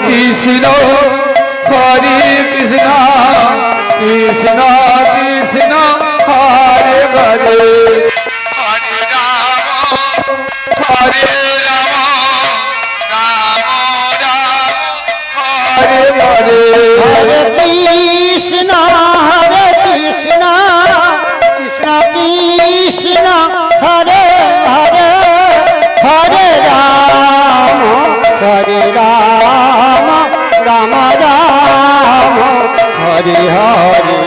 Krishna Krishna Krishna Hare Hare Hare Ram Ram Ram Hare Hare Hare Krishna Krishna Krishna Hare Hare Hare Ram Ram Ram Hare Hare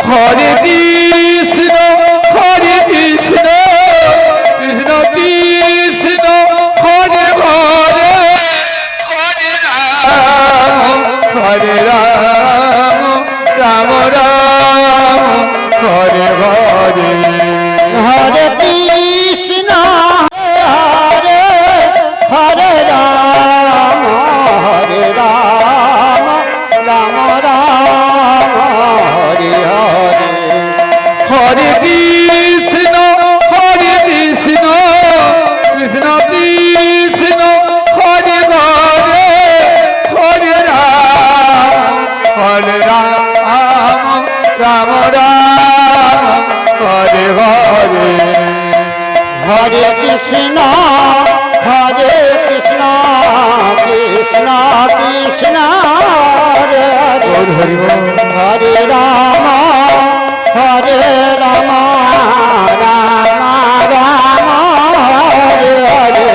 Hare Krishna Krishna Krishna Hare Hare Hare Ram Ram Ram Hare Hare Hare Krishna Hare Hare Ram Ram Ram Hare Hare Hare Krishna Krishna Krishna Hare Hare Hare Ram Ram Ram Hare Hare Hare Krishna Krishna Krishna Hare Hare Hare Ram Ram Ram Hare Hare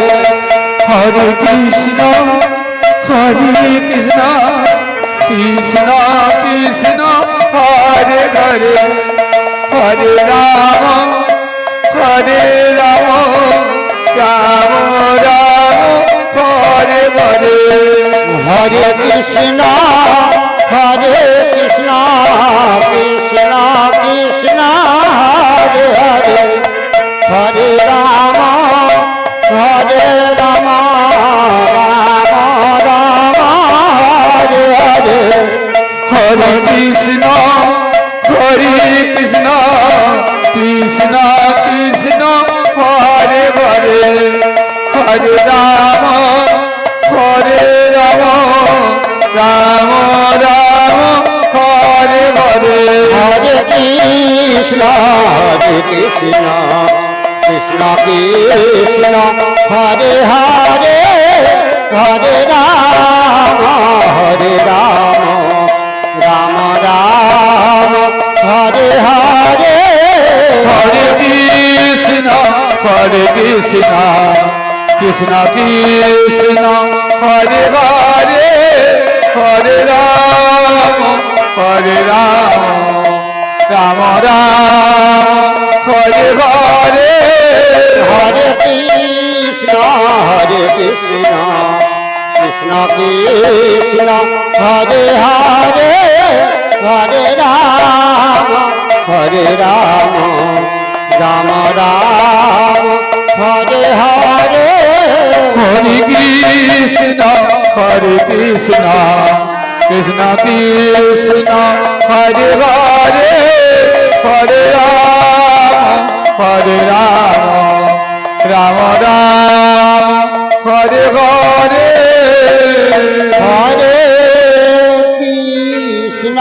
Hare Krishna Krishna Krishna Hare Hare Hare Ram Ram Ram Hare Hare Hare Krishna Krishna Krishna Hare Hare Hare Ram Ram Ram Hare Hare Hare Krishna Krishna Krishna Hare Hare Hare Ram Ram Ram Hare Hare Hare Krishna Krishna Krishna Hare Hare Hare Ram Ram Hare Hare Hare Krishna Krishna Hare Hare Hare Ram Ram Ram Hare Hare Hare Krishna Krishna Krishna Hare Hare Hare Ram Ram Hare Hare Hare Krishna Krishna Hare Hare Hare Ram Ram Hare Hare Hare Krishna